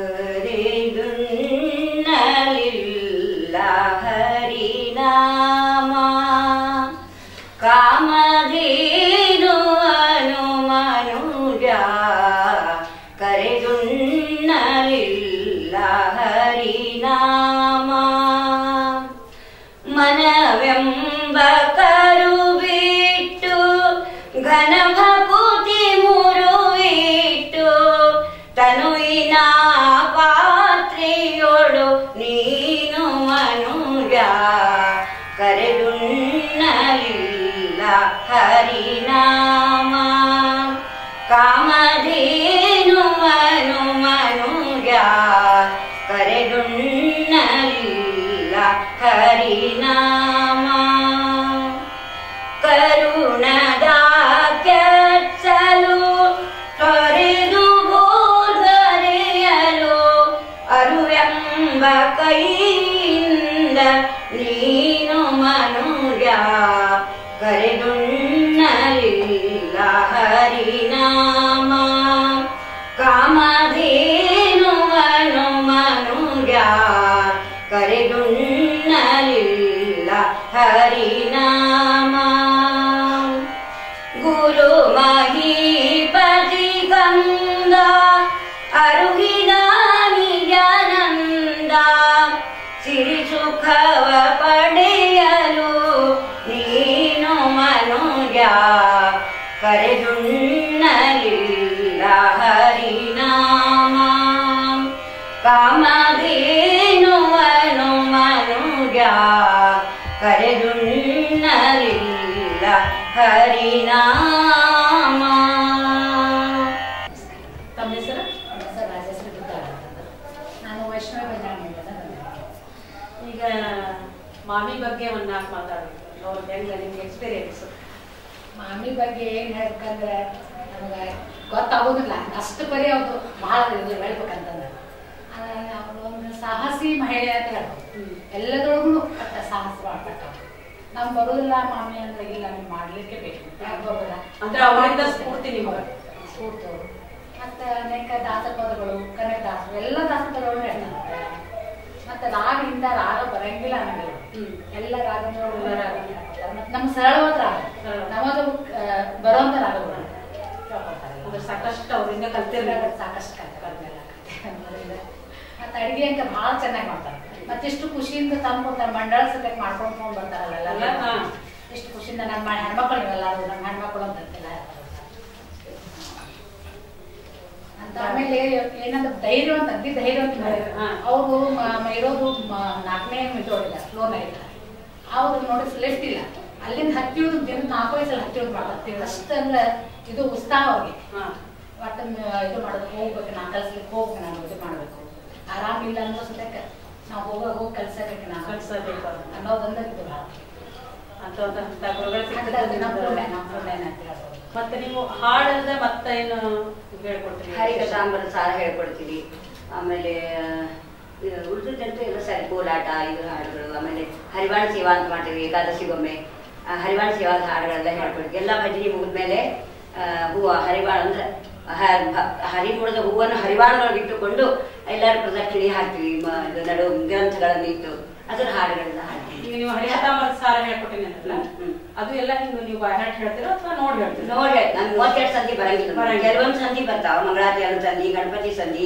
ಕರೆದುನ್ನಲಿಲ್ಲ ಹರಿನಾಮ ಕಾಮಧೇನು ಅನು ಮನುಜ, ಕರೆದುನ್ನಲಿಲ್ಲ ಹರಿನಾಮ ಮನವೆಂಬ ಕರು ಬಿಟ್ಟು ಘನ ಭಕುತಿ ಮುರುವಿಟ್ಟು ತನುವಿನ ಪಾತ್ರೆಯೋಳು ನೀನು ಮನುಜ, ಕರೆದುನ್ನಲಿಲ್ಲ ಹರಿನಾಮ ಕಾಮಧೇನು ಅನು ಮನುಜ, ಕರೆದುನ್ನಲಿಲ್ಲ ಹರಿನಾಮ ಕರುಣದ ಕೆಚ್ಚಲು ತೊರೆದು ಬೋಧರೆಯಲು ಅರುವೆಂಬ ಕೈಯಿಂದ ನೀನು ಮನುಜ, ಕರೆದುನ್ನಲಿಲ್ಲ ಹರಿನಾಮ ಕಾಮಧೇನು ಅನು ಮನುಜ, ಕರೆದುನ್ನಲಿಲ್ಲ ಹರಿನಾಮ ಗುರು ಮಹೀಪತಿ ಗಂಧ ಅರುಹಿನ ನಿಜಾನಂದ ಸಿರಿ ಸುಖವ ಪಡೆಯಲು ನೀನು ಮನುಜ, ಕರೆದುನ್ನಲಿಲ್ಲ ಹರಿನಾಮ ಕಾಮಧೇನು ಅನು ಮನುಜ, ಕರೆದುನ್ನಲಿಲ್ಲ ಹರಿನಾಮ. ತಮ್ಮ ಹೆಸರು? ನಾನು ವೈಷ್ಣವ ಈಗ ಮಾಮಿ ಬಗ್ಗೆ ಒಂದು 4 ಮಾತಾಡ್ಬೇಕು. ಅವ್ರ ಹೆಂಗ ನಿಮ್ಗೆ ಎಕ್ಸ್ಪೀರಿಯನ್ಸ್? ಮಾಮಿ ಬಗ್ಗೆ ಏನ್ ಹೇಳ್ಬೇಕಂದ್ರೆ ನಮ್ಗೆ ಗೊತ್ತಾಗೋದಿಲ್ಲ, ಅಷ್ಟು ಬರೀ ಅವ್ರು ಬಹಳ ಹೇಳ್ಬೇಕಂತಂದ್ರೆ ಅವಳು ಒಂದು ಸಾಹಸಿ ಮಹಿಳೆ ಅಂತ ಹೇಳ್ಬೋದು. ಎಲ್ಲದೊಳಗೂ ಕಟ್ಟ ಸಾಹಸ ಮಾಡ್ಬೇಕು. ನಮ್ಗೆ ಬರೋದಿಲ್ಲ ಮಾಮಿ ಅಂದ್ರೆ, ಇಲ್ಲ ನೀವು ಮಾಡ್ಲಿಕ್ಕೆ ಬೇಕು, ಯಾಕೆ ಬರೋದಿಲ್ಲ ಅಂದ್ರೆ ಅವರಿಂದ ಸ್ಫೂರ್ತಿ ನಿಮ್ಗೆ? ಸ್ಫೂರ್ತಿ ಅವರು. ಮತ್ತು ಮತ್ತೆ ಅನೇಕ ದಾಸಪದಗಳು ಕನಕದಾಸರು ಎಲ್ಲ ದಾಸಪದಗಳು ಹೇಳ್ತಾರೆ. ಮತ್ತೆ ರಾಗದಿಂದ ರಾಗ ಬರಂಗಿಲ್ಲ ಅನ್ನೋದು ಎಲ್ಲ ರಾಗಗಳು ಮತ್ತೆ ನಮ್ಗೆ ಸರಳವಾದ ರಾಗ ನಮದು ಬರೋಂಥ ರಾಗಗಳು ಸಾಕಷ್ಟು ಅವರಿಂದ ಕಲ್ತಿರ್ಬೇಕು. ಸಾಕಷ್ಟು ಕಲ್ತಿಲ್ಲ ಮತ್ತೆ ಅಡಿಗೆ ಅಂತ ಬಹಳ ಚೆನ್ನಾಗಿ ಮಾಡ್ತಾರೆ. ಮತ್ತಿಷ್ಟು ಖುಷಿಯಿಂದ ತಂದ್ಕೊಡ್ತಾರೆ. ಮಂಡಳ ಸದ್ಯಕ್ಕೆ ಮಾಡ್ಕೊಂಡು ಬರ್ತಾರಲ್ಲ ಇಷ್ಟು ಖುಷಿಯಿಂದ ನಮ್ಮ ಹೆಣ್ಮಕ್ಳು ಎಲ್ಲರೂ ನಮ್ಮ ಹೆಣ್ಮಕ್ಳು ಅಂತಿಲ್ಲ ಅಂತ. ಆಮೇಲೆ ಏನಂದ್ರೆ ಧೈರ್ಯವಂತ ಅಗ್ದಿ ಧೈರ್ಯವಂತ ಅವರು ಇರೋದು 4ನೇ ಮೆಟ್ರೋಡಿಲ್ಲ ಫ್ಲೋರ್ನ ಇಲ್ಲ. ಅವ್ರು ನೋಡಿ ಲಿಫ್ಟ್ ಇಲ್ಲ. ಅಲ್ಲಿಂದ ಹತ್ತಿಳಿದು ದಿನ 4 ಸಲ ಹತ್ತಿಳಿದು ಮಾಡ್ತೀವಿ. ಅಷ್ಟಂದ್ರೆ ಇದು ಉತ್ಸಾಹ ಅವ್ರಿಗೆ. ಒಟ್ಟು ಇದು ಮಾಡೋದು ಹೋಗ್ಬೇಕು, ನಾನು ಕಲ್ಸ್ಲಿಕ್ಕೆ ಹೋಗ್ಬೇಕು, ನಾನು ಇದು ಮಾಡಬೇಕು. ಆರಾಮಿಲ್ಲ ಅನ್ನೋ ಸದ್ಯಕ್ಕೆ ನಾವು ಹೋಗಿ ಕಲ್ಸಬೇಕು, ನಾವು ಕಲ್ಸಬೇಕು ಅನ್ನೋದೊಂದು ಇದು ಭಾಳ ಮತ್ತೆ ನೀವು ಹಾಡಲ್ದೆ ಮತ್ತೆ ಏನು ಹೇಳ್ಕೊಡ್ತೀರಿ? ಹರಿಕಥಾಂಬರ ಸಾರ ಹೇಳ್ಕೊಡ್ತೀವಿ. ಆಮೇಲೆ ಉಳಿದಂತೂ ಎಲ್ಲ ಸರಿ ಕೋಲಾಟ ಇದು ಹಾಡುಗಳು. ಆಮೇಲೆ ಹರಿವಾಣ ಸೇವಾ ಅಂತ ಮಾಡ್ತೀವಿ ಏಕಾದಶಿಗೊಮ್ಮೆ. ಹರಿವಾಣ ಸೇವಾದ ಹಾಡುಗಳೆಲ್ಲ ಹೇಳ್ಕೊಡ್ತೀವಿ. ಎಲ್ಲ ಭಜನೆ ಮುಗಿದ್ಮೇಲೆ ಹೂವು ಹರಿವಾಣ ಅಂದ್ರೆ ಹರಿ ಮುಡಿದ ಹೂವನ್ನು ಹರಿವಾಣದೊಳಗೆ ಇಟ್ಟುಕೊಂಡು ಎಲ್ಲರೂ ಪ್ರದಕ್ಷಿಣೆ ಹಾಕ್ತೀವಿ. ನಡು ಗ್ರಂಥಗಳನ್ನು ಇಟ್ಟು ಅದರ ಹಾಡುಗಳೆಲ್ಲ ಹಾಡ್ತೀವಿ. ನೀವು ಹರಿಕಥಾಂಬರದ ಸಾರ ಹೇಳ್ಕೊಟ್ಟಿನಿ ಅಂತಲ್ಲ, ಅದು ಎಲ್ಲ ಹಿಂಗ ನೀವು ಬಾಯ್ಹಾಟ್ ಹೇಳ್ತೀರಾ ಅಥವಾ ನೋಡಿ ಹೇಳ್ತೀರಾ? ನೋಡಿ ನನ್ 32 ಸಂಧಿ ಬರಂಗಿಲ್ಲ. ಕೆಲವೊಂದು ಸಂಧಿ ಬರ್ತಾವ, ಮಂಗಳಾರತಿ ಸಂಧಿ, ಗಣಪತಿ ಸಂಧಿ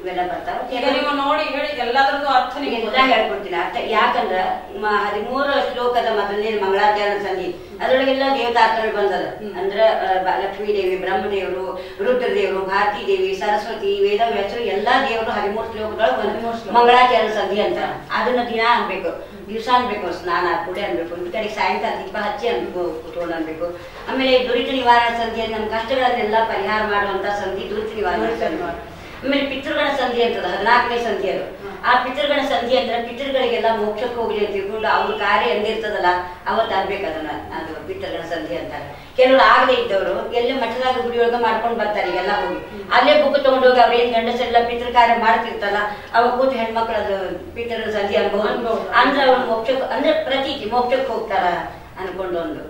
ಇವೆಲ್ಲ ಬರ್ತಾವ. ನೀವು ನೋಡಿ ಹೇಳಿ ಎಲ್ಲಾದ್ರದ್ದು ಅರ್ಥ ಎಲ್ಲ ಹೇಳ್ಕೊಡ್ತೀನಿ. ಅರ್ಥ ಯಾಕಂದ್ರ 13 ಶ್ಲೋಕದ ಮೊದಲನೇ ಮಂಗಳಾರತಿ ಸಂಧಿ ಅದ್ರೊಳಗೆಲ್ಲ ದೇವತಾರ್ಥಗಳು ಬಂದದ. ಅಂದ್ರ ಲಕ್ಷ್ಮೀ ದೇವಿ, ಬ್ರಹ್ಮದೇವರು, ರುದ್ರದೇವರು, ಭಾರತೀ ದೇವಿ, ಸರಸ್ವತಿ, ವೇದವ್ಯಾಸರು ಎಲ್ಲಾ ದೇವರು 13 ಶ್ಲೋಕಗಳು ಮಂಗಳಾರತಿ ಸಂಧಿ ಅಂತ. ಅದನ್ನ ದಿನ ಅನ್ಬೇಕು, ದಿವಸ ಅನ್ಬೇಕು, ಸ್ನಾನ ಕುಡಿ ಅನ್ಬೇಕು, ಈ ಕಡೆ ಸಾಯಂಕಾಲ ದೀಪ ಹಚ್ಚಿ ಅನ್ಬೇಕು, ಕುತ್ಕೊಂಡು ಅನ್ಬೇಕು. ಆಮೇಲೆ ದುರಿತ ನಿವಾರಣಾ ಸಂಧಿ, ನಮ್ಮ ಕಷ್ಟಗಳನ್ನೆಲ್ಲ ಪರಿಹಾರ ಮಾಡುವಂತ ಸಂಧಿ ದುರಿತ ನಿವಾರಣಾ ಸಂಧಿ. ಆಮೇಲೆ ಪಿತೃಗಣ ಸಂಧಿ ಅಂತದ 14ನೇ ಸಂಧಿ ಅದು. ಆ ಪಿತೃಗಣ ಸಂಧಿ ಅಂದ್ರೆ ಪಿತೃಗಳಿಗೆಲ್ಲ ಮೋಕ್ಷಕ್ಕೆ ಹೋಗ್ಲಿ ಅಂತ ತಿಳ್ಕೊಂಡು ಅವ್ರ ಕಾರ್ಯ ಎಂದಿರ್ತದಲ್ಲ ಅವತ್ತು ಆಗ್ಬೇಕು ಅದನ್ನ. ಅದು ಪಿತೃಗಣ ಸಂಧಿ ಅಂತಾರೆ. ಕೆಲವರು ಆಗದೆ ಇದ್ದವರು ಎಲ್ಲೇ ಮಠದಾಗ ಗುಡಿಯೊಳಗ ಮಾಡ್ಕೊಂಡು ಬರ್ತಾರೆ. ಈಗೆಲ್ಲ ಹೋಗಿ ಅಲ್ಲೇ ಬುಕ್ ತಗೊಂಡೋಗಿ ಅವ್ರ ಏನ್ ಗಂಡಸರೆಲ್ಲ ಪಿತೃ ಕಾರ್ಯ ಮಾಡ್ತಿರ್ತಲ್ಲ ಅವಾಗ ಕೂತು ಹೆಣ್ಮಕ್ಳದು ಪಿತೃಗಣ ಸಂಧಿ ಅನ್ಬಹುದು. ಅಂದ್ರೆ ಅವ್ರು ಮೋಕ್ಷಕ್ಕೆ ಅಂದ್ರೆ ಪ್ರತೀತಿ ಮೋಕ್ಷಕ್ಕೆ ಹೋಗ್ತಾರ ಅನ್ಕೊಂಡು ಒಂದು.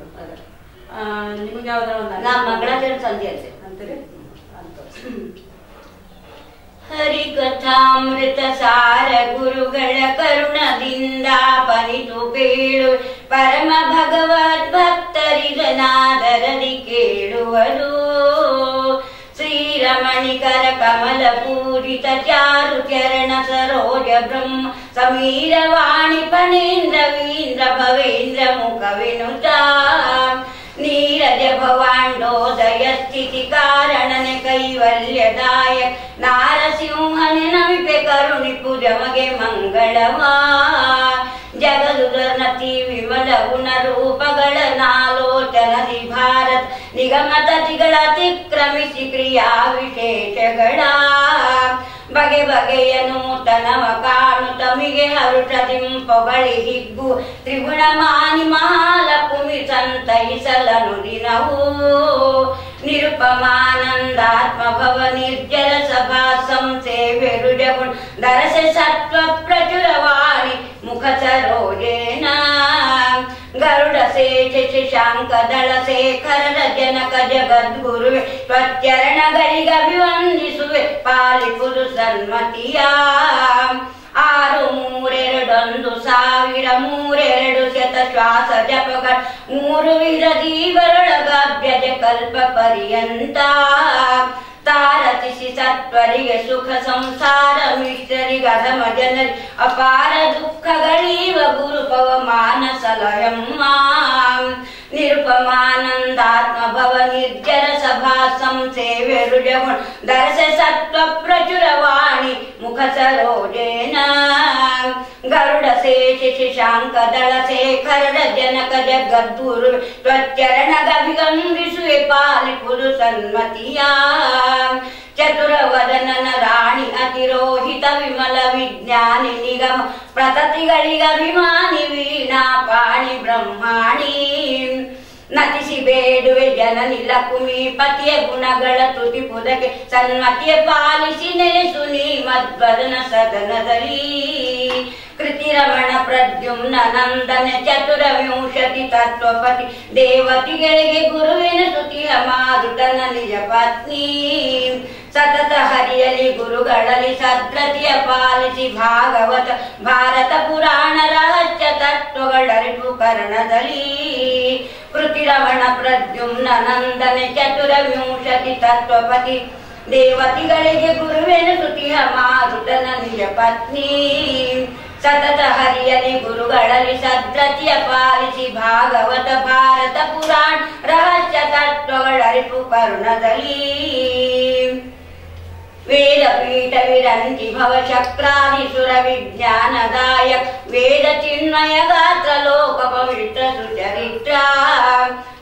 ನಿಮ್ಗೆ ಯಾವ್ದಾರ ನಾ ಮಂಗಳಾಚರಣ ಸಂಧಿ ಅಂತೀರಿ. ಹರಿಕಥಾಮೃತ ಸಾರ ಗುರುಗಳ ಕರುಣದಿಂದ ಪನಿತು ಬೇಳು ಪರಮ ಭಗವದ್ ಭಕ್ತರಿಗನಾದರದಿ ಕೇಳುವರು. ಶ್ರೀರಮಣಿಕರ ಕಮಲ ಪೂರಿತ ಚಾರು ಚರಣ ಸರೋಜ ಬ್ರಹ್ಮ ಸಮೀರ ವಾಣಿ ಫಣೇಂದ್ರ ವೀಂದ್ರ ಭವೇಂದ್ರ ಮುಖವಿನುತ ನೀರಜ ಭವಾಂಡೋದಯ ಸ್ಥಿತಿ ಕಾರಣನೆ ಕೈವಲ್ಯದಾಯ ನಾರಸಿಂಹನೆ ನಮಿಪೆ ಕರುಣಿಪು ಜಮಗೆ ಮಂಗಳವಾ. ಜಗದುದರ್ನತಿ ವಿಮಲ ಗುಣ ರೂಪಗಳ ನಾಲೋಚನದಿ ಭಾರತ್ ನಿಗಮತತಿಗಳ ಅತಿಕ್ರಮಿಸಿ ಕ್ರಿಯಾ ವಿಶೇಷಗಳ ಬಗೆ ಬಗೆಯ ನೂತನವ ಕಾಣು ತಮಿಗೆ ಹರುಷದಿಂಪೊಗಳಿ ಹಿಗ್ಗು ತ್ರಿಗುಣ ಮಾನಿ ಮಹಾಲಕುಮಿ ಸಂತೈಸಲನು ದಿನವೂ. ನಿರುಪಮಾನಂದಾತ್ಮ ಭವ ನಿರ್ಜರ ಸಭಾ ಸಂಸೇವೆ ರುಜಗುಣ ದರಸ ಸತ್ವ ಪ್ರಚುರವಾಣಿ ಮುಖ ಸರೋಜೇನ ಗರುಡ ಶೇಷ ಶಶಾಂಕ ದಳ ಶೇಖರ ಜನಕ ಜಗದ್ಗುರುವೆ ತ್ವಚ್ಚರಣಗಳಿಗಭಿವಂದಿಸುವೆ ಪಾಲಿಪುರು ಸನ್ಮತಿಯ. 632 ಶ್ವಾಸ ಜಪಗಳ 3 ವಿಧ ಜೀವರೊಳಗಭ್ಯಜ ಕಲ್ಪ ಪರ್ಯಂತ ತಾರತಿಸಿ ಸತ್ವರಿಗೆ ಸುಖ ಸಂಸಾರ ಮಿಶ್ರರಿಗೆ ಅಧಮ ಜನರಿ ಅಪಾರ ದುಃಖಗಳೀವ ಗುರು ಪವಮಾನ ಸಲಯಮ್ಮ. ನಿರುಪಮಾನಂದಾತ್ಮ ಭವ ನಿರ್ಜರ ಸಭಾ ಸಂಸೇವೆ ರುಜಗುಣ ದರ್ಶ ಸತ್ವ ಪ್ರಚುರವಾಣಿ ಮುಖ ಸರೋಜೇನ ಗರುಡ ಶೇಷ ಶಶಾಂಕ ದಳ ಶೇಖರ ಜನಕ ಜಗದ್ಗುರು ತ್ವಚ್ಚರಣಗಭಿಗಂಬಿಸುವೆ ಪಾಲಿಪುರು ಸನ್ಮತಿಯ. ಚತುರವದನನ ರಾಣಿ ಅತಿರೋಹಿತ ವಿಮಲ ವಿಜ್ಞಾನಿ ನಿಗಮ ಪ್ರತತಿಗಳಿಗಭಿಮಾನಿ ವೀಣಾ ಪಾಣಿ ಬ್ರಹ್ಮಾಣಿ. ನತಿಸಿ ಬೇಡುವೆ ಜನನಿ ಲಕುಮಿ ಪತಿಯ ಗುಣಗಳ ತುಟಿ ಪುದಕ್ಕೆ ಸನ್ಮತಿಯ ಪಾಲಿಸಿ ನೆಲೆಸು ನೀ ಮದ್ವದನ ಸದನದಲ್ಲಿ. ಕೃತಿರಮಣ ಪ್ರದ್ಯುಮ್ನ ನಂದನ ಚತುರವಿಂಶತಿ ತತ್ವಪತಿ ದೇವತಿಗಳಿಗೆ ಗುರುವಿನ ಸ್ತುತಿಯ ಮಾರುತನ ನಿಜ ಪತ್ನಿ ಸತತ ಹರಿಯಲಿ ಗುರುಗಳಲ್ಲಿ ಸದ್ರತಿಯ ಪಾಲಿಸಿ ಭಾಗವತ ಭಾರತ ಪುರಾಣ ರಹಸ್ಯ ತತ್ವಗಳರಿಪು ಕರ್ಣದಲ್ಲಿ ಕೃತಿರಮಣ ಪ್ರದ್ಯುಮ್ನ ನಂದನ ಚತುರವಿಂಶತಿ ತತ್ವಪತಿ ದೇವತಿಗಳಿಗೆ ಗುರುವಿನ ಸ್ತುತಿಯ ಮಾರುತನ ನಿಜ ಪತ್ನಿ ಸತತ ಹರಿಯಲಿ ಗುರುಗಳಲ್ಲಿ ಸದ್ರತಿಯ ಪಾಲಿಸಿ ಭಾಗವತ ಭಾರತ ಪುರಾಣ ರಹಸ್ಯ ತತ್ವಗಳರಿಪು ಕರುಣದಲ್ಲಿ ವೇದ ಪೀಠ ವಿರಂತಿ ಭವ ಶಕ್ರಾದಿಸುರ ವಿಜ್ಞಾನದಾಯ ವೇದ ಚಿನ್ಮಯ ಗಾತ್ರ ಲೋಕ ಪವಿತ್ರ ಸುಚರಿತ್ರ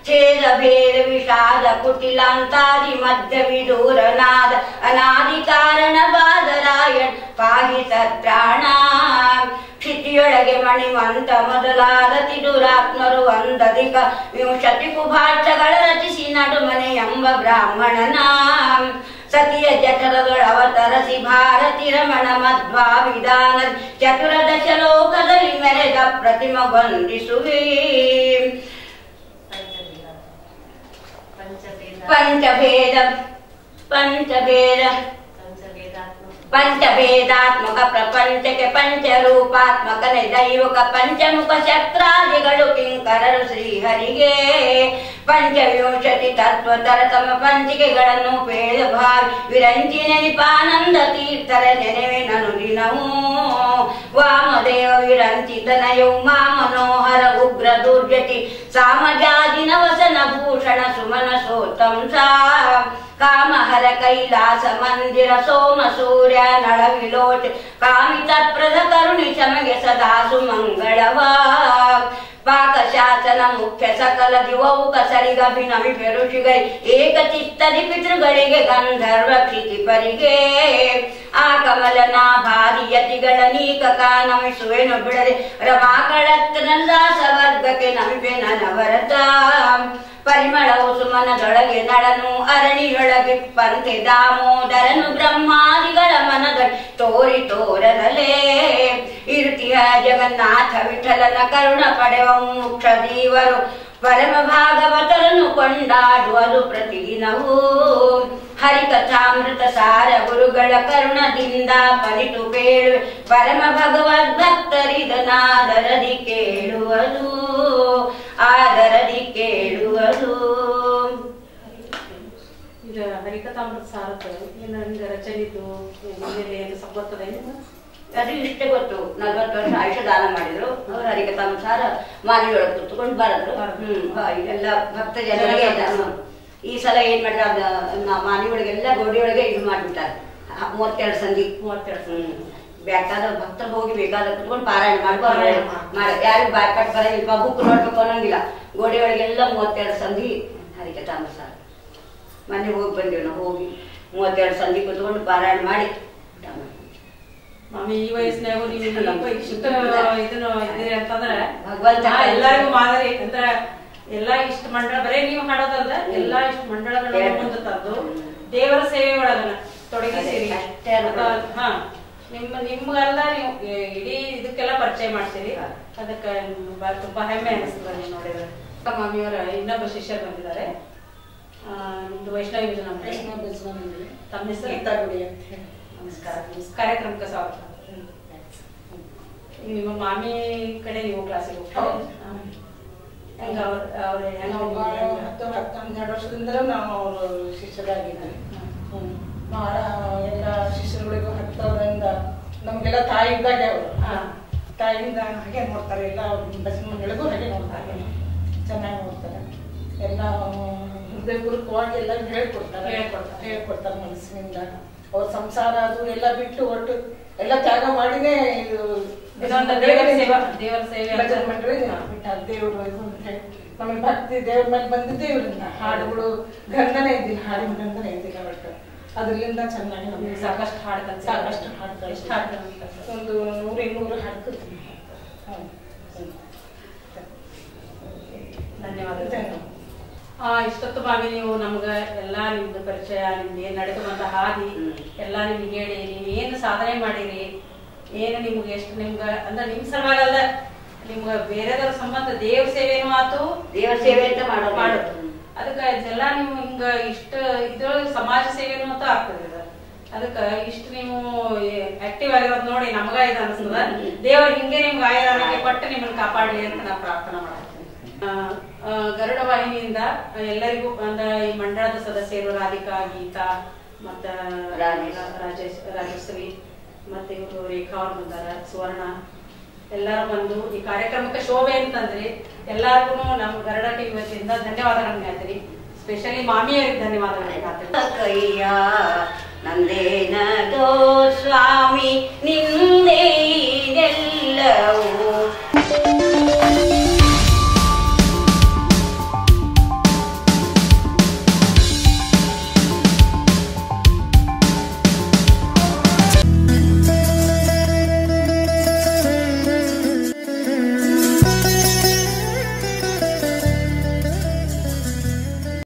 ಛೇದ ಭೇದ ವಿಷಾದ ಕುಟಿಲಾಂತಾದಿ ಮಧ್ಯ ವಿದೂರನಾದ ಅನಾದಿ ಕಾರಣ ಬಾದರಾಯಣ್ ಪಾಹಿ ಸತ್ರಾಣ ಕ್ಷಿತಿಯೊಳಗೆ ಮಣಿಮಂತ ಮೊದಲಾದ ತಿದುರಾತ್ಮರು ಒಂದಧಿಕ ವಿಂಶತಿ ಕುಭಾಷಗಳ ರಚಿಸಿ ನಡುಮನೆ ಎಂಬ ಬ್ರಾಹ್ಮಣನ ಸತಿಯ ಜಠರದೊಳವತರಸಿ ಭಾರತಿ ರಮಣ ಮಧ್ವಾಭಿಧಾನ ಚತುರದಶ ಲೋಕದಲ್ಲಿ ಮೆರೆದ ಪ್ರತಿಮಗೊಂದಿಸುವೆ ಪಂಚಭೇದ ಪಂಚಭೇದಾತ್ಮಕ ಪ್ರಪಂಚಕ್ಕೆ ಪಂಚರೂಪಾತ್ಮಕನೆ ದೈವಕ ಪಂಚಮುಖ ಶಕ್ರಾದಿಗಳು ಕಿಂಕರರು ಶ್ರೀಹರಿಗೆ ಪಂಚವಿಂಶತಿ ತತ್ವ ತರತಮ ಪಂಚಿಕೆಗಳನ್ನು ಪೇದ ಭಾವಿ ವಿರಂಚಿ ನೆನಪಾನಂದ ತೀರ್ಥರ ನೆನೆವೆ ನನುದಿನವು ವಾಮದೇವ ವಿರಂಚಿತನಯೌ ಮಾ ಮನೋಹರ ಉಗ್ರ ದುರ್ಜತಿ ಸಾಮಜಾದಿನ ವಸನ ಭೂಷಣ ಸುಮನ ಸೋತಂಸ ಕಾಮಹರ ಕೈಲಾಸ ಮಂದಿರ ಸೋಮ ಸೂರ್ಯ ನಳ ವಿಲೋಚ ಕಾಮಿತ ಪ್ರದ ಕರುಣಿ ಚಮಗೆ ಸದಾ ಸುಮಂಗಳವ ಪಾಕಶಾಸನ ಮುಖ್ಯ ಸಕಲ ದಿವೌಕ ಸರಿಗಭಿನವಿ ಪೆರುಷಿಗೈ ಏಕ ಚಿತ್ತದಿ ಪಿತೃಗಳಿಗೆ ಗಂಧರ್ವ ಕ್ಷಿತಿಪರಿಗೆ ಆ ಕಮಲನಾಭಾದಿ ಯತಿಗಳ ನೀಕಕ ನಮಿಸುವೆನು ಬಿಡದೆ ರಮಾಕಳತ್ತನಲ್ಲಾಸ ವರ್ಗಕ್ಕೆ ನಮಿಪೆ ನನವರತ ಪರಿಮಳವು ಸುಮನದೊಳಗೆ ನಳನು ಅರಣಿಯೊಳಗೆ ಪಂತೆ ದಾಮೋದರನು ಬ್ರಹ್ಮಾದಿಗಳ ಮನದಲ್ಲಿ ತೋರಿ ತೋರದಲೇ ಇರುತಿಯ ಜಗನ್ನಾಥ ವಿಠಲನ ಕರುಣ ಪಡೆವ ಮೋಕ್ಷ ದೇವರು ಪರಮ ಭಾಗವತರನ್ನು ಕೊಂಡಾಡುವುದು ಪ್ರತಿದಿನವೂ ಹರಿಕಥಾಮೃತ ಸಾರ ಗುರುಗಳ ಕರುಣದಿಂದ ಪರಿತು ಕೇಳುವೆ ಪರಮ ಭಗವದ್ ಭಕ್ತರಿದನಾದರದಿ ಕೇಳುವುದು ಆದರದಿ ಕೇಳುವುದು. ಇದು ಹರಿಕಥಾಮೃತ ಸಾರಕ್ಕೆ ಏನು ಹಿಂಗೆ ರಚನೆದು ಏನು ಸಬ್ಬತ್ತದೆ ಅದು ಇಷ್ಟೇ ಗೊತ್ತು. 40 ವರ್ಷ ಆಯುಷ ದಾನ ಮಾಡಿದ್ರು ಅವ್ರು ಹರಿಕಥಾಮೃತ ಸಾರ ಮಾಲಿಯೊಳಗೆ ಕುತ್ಕೊಂಡು ಬರದ್ರು. ಇದೆಲ್ಲ ಭಕ್ತ ಜನರಿಗೆ ಈ ಸಲ ಏನ್ ಮಾಡಿದ್ರೆ ಮಾಲಿಯೊಳಗೆಲ್ಲ ಗೋಡಿಯೊಳಗೆ ಇದು ಮಾಡ್ಬಿಟ್ಟಾರೆ 32 ಸಂಧಿ. ಬೇಕಾದ ಭಕ್ತರು ಹೋಗಿ ಬೇಕಾದ ಕುತ್ಕೊಂಡು ಪಾರಾಯಣ ಮಾಡ್ಬೋದು. ಯಾರು ಬಾಯ್ಕಟ್ ಬರಂಗಿಲ್ಲ, ಬುಕ್ ನೋಡ್ಬೇಕು ಅನ್ನೋಂಗಿಲ್ಲ. ಗೋಡೆ ಒಳಗೆಲ್ಲ 32 ಸಂಧಿ ಹರಿಕಥಾಮೃತ ಸಾರ. ಮೊನ್ನೆ ಹೋಗಿ ಬಂದಿವಿ ನಾವು. ಹೋಗಿ 32 ಸಂಧಿ ಕುತ್ಕೊಂಡು ಪಾರಾಯಣ ಮಾಡಿ ಮಾಮಿ ಈ ವಯಸ್ಸಿನಾಗೂ ನೀವು ಇಷ್ಟ ಇದನ್ನು ಇದ್ದೀರಿ ಅಂತಂದ್ರೆ ಭಗವಂತ ಎಲ್ಲರಿಗೂ ಮಾದರಿ. ಅಂದ್ರೆ ಎಲ್ಲಾ ಇಷ್ಟ ಮಂಡಳ ಬರೇ ನೀವು ಹಾಡೋದಲ್ದ ಎಲ್ಲಾ ಇಷ್ಟ ಮಂಡಳಗಳನ್ನ ಮುಂದೆ ತಂದು ದೇವರ ಸೇವೆ ಒಳಗನ ತೊಡಗಿಸಿರಿ. ಹಾ ನಿಮ್ಗೆಲ್ಲ ನೀವು ಇಡೀ ಇದಕ್ಕೆಲ್ಲ ಪರಿಚಯ ಮಾಡ್ತೀರಿ. ಅದಕ್ಕೆ ತುಂಬಾ ಹೆಮ್ಮೆ ಅನಿಸ್ತದೆ ನೀವು ನೋಡಿದ್ರೆ. ಮಾಮಿಯವರ ಇನ್ನೊಬ್ಬ ಶಿಷ್ಯರು ಬಂದಿದ್ದಾರೆ. ನಿಮ್ದು ವೈಷ್ಣವಿ ಭಜನ ತಮ್ಮ ಹೆಸರು ಗೀತಾಗುಡಿ ಅಂತ ಹೇಳಿ. ನಮಸ್ಕಾರ. ಕಾರ್ಯಕ್ರಮಕ್ಕೆ ಸ್ವಾಗತ. ನಿಮ್ಮ ಮಾಮಿ ಕಡೆ ನೀವು ಕ್ಲಾಸಿಗೆ ಹೋಗ್ತೀವಿ. 10-12 ವರ್ಷದಿಂದ ನಾವು ಅವರು ಶಿಷ್ಯರಾಗಿದ್ದೀವಿ. ಎಲ್ಲ ಶಿಷ್ಯರುಗಳಿಗೂ 10 ವರ್ಷದಿಂದ ನಮ್ಗೆಲ್ಲ ತಾಯಿ ಇದ್ದಾಗೆ ಅವರು ತಾಯಿಯಿಂದ ಹಾಗೆ ನೋಡ್ತಾರೆ. ಎಲ್ಲ ಭಜನೆ ಮಂಡಳಿಗೂ ಹಾಗೆ ನೋಡ್ತಾರೆ, ಚೆನ್ನಾಗಿ ನೋಡ್ತಾರೆ. ಎಲ್ಲ ಹೃದಯಪೂರ್ವಕವಾಗಿ ಎಲ್ಲ ಹೇಳ್ಕೊಡ್ತಾರೆ ಮನಸ್ಸಿನಿಂದ. ಅವ್ರ ಸಂಸಾರ ಅದು ಎಲ್ಲ ಬಿಟ್ಟು ಒಟ್ಟು ಎಲ್ಲ ತ್ಯಾಗ ಮಾಡಿನೇ ಇದು ದೇವರ ಸೇವೆ ಭಜನೆ ಮಂಡಳಿ ದೇವರು ಇದು ಅಂತ ಹೇಳಿ ನಮಗೆ ಭಕ್ತಿ ದೇವ್ರ ಮೇಲೆ ಬಂದಿದ್ದೇ ಇವರಿಂದ. ಹಾಡುಗಳು ಗಂಧನೇ ಇದ್ದಿಲ್ಲ, ಹಾಡಿನ ಗಂಧನೇ ಇದ್ದಿಲ್ಲ. ಒಟ್ಟು ಅದರಿಂದ ಚೆನ್ನಾಗಿ ನಮಗೆ ಸಾಕಷ್ಟು ಹಾಡ್ತಾರೆ. ಒಂದು 100-200 ಹಾಡ್ಕೊಳ್ತೀನಿ. ಧನ್ಯವಾದ. ಇಷ್ಟೊತ್ತು ಮಾಮಿ ನೀವು ನಮ್ಗ ಎಲ್ಲಾ ನಿಮ್ದು ಪರಿಚಯ, ನಿಮ್ದು ಏನ್ ನಡೆದು ಬಂದ ಹಾದಿ ಎಲ್ಲಾ ನಿಮ್ಗೆ ಹೇಳಿ, ನೀವ್ ಏನು ಸಾಧನೆ ಮಾಡಿರಿ, ಏನು ನಿಮ್ಗೆ ಎಷ್ಟು ನಿಮ್ಗೆ ಅಂದ್ರೆ ನಿಮ್ ಸಲುವಾಗಲ್ಲ, ನಿಮ್ಗೆ ಬೇರೆದವ್ರ ಸಂಬಂಧ ದೇವ್ರ ಸೇವೆನೂ ಆತು, ದೇವ್ರ ಸೇವೆ ಅಂತ ಮಾಡೋದು. ಅದಕ್ಕೆ ಇದೆಲ್ಲ ನೀವು ಹಿಂಗ ಇಷ್ಟ ಇದ್ರೊಳಗೆ ಸಮಾಜ ಸೇವೆನೂ ಅಂತ ಆಗ್ತದೆ. ಅದಕ್ಕೆ ಇಷ್ಟು ನೀವು ಆಕ್ಟಿವ್ ಆಗಿರೋದು ನೋಡಿ ನಮಗ ಇದು ಅನ್ಸ್ತದ. ದೇವ್ರ ಹಿಂಗೆ ನಿಮ್ಗೆ ಆರೋಗ್ಯ ಕೊಟ್ಟು ನಿಮ್ಮನ್ನ ಕಾಪಾಡ್ಲಿ ಅಂತ ನಾ ಪ್ರಾರ್ಥನೆ ಮಾಡ್ತೀನಿ. ಗರುಡ ವಾಹಿನಿಯಿಂದ ಎಲ್ಲರಿಗೂ ಅಂದ್ರೆ ಈ ಮಂಡಳದ ಸದಸ್ಯರು ರಾಧಿಕಾ, ಗೀತಾ, ಮತ್ತ ರಾಜೇಶ್ವರಿ, ಮತ್ತೆ ಇವರು ರೇಖಾ ಅವ್ರು ಬಂದಾರ, ಸುವರ್ಣ, ಎಲ್ಲಾರು ಬಂದು ಈ ಕಾರ್ಯಕ್ರಮಕ್ಕೆ ಶೋಭೆ ಅಂತಂದ್ರಿ. ಎಲ್ಲಾರ್ಗು ನಮ್ ಗರುಡ ಟಿವಿ ವತಿಯಿಂದ ಧನ್ಯವಾದಗಳನ್ನ ಹೇಳ್ತೀನಿ. ಸ್ಪೆಷಲಿ ಮಾಮಿಯರಿಗೆ ಧನ್ಯವಾದಗಳನ್ನ ಕೈಯ ನಂದೇನದೋ ಸ್ವಾಮಿ ನಿಂದೇ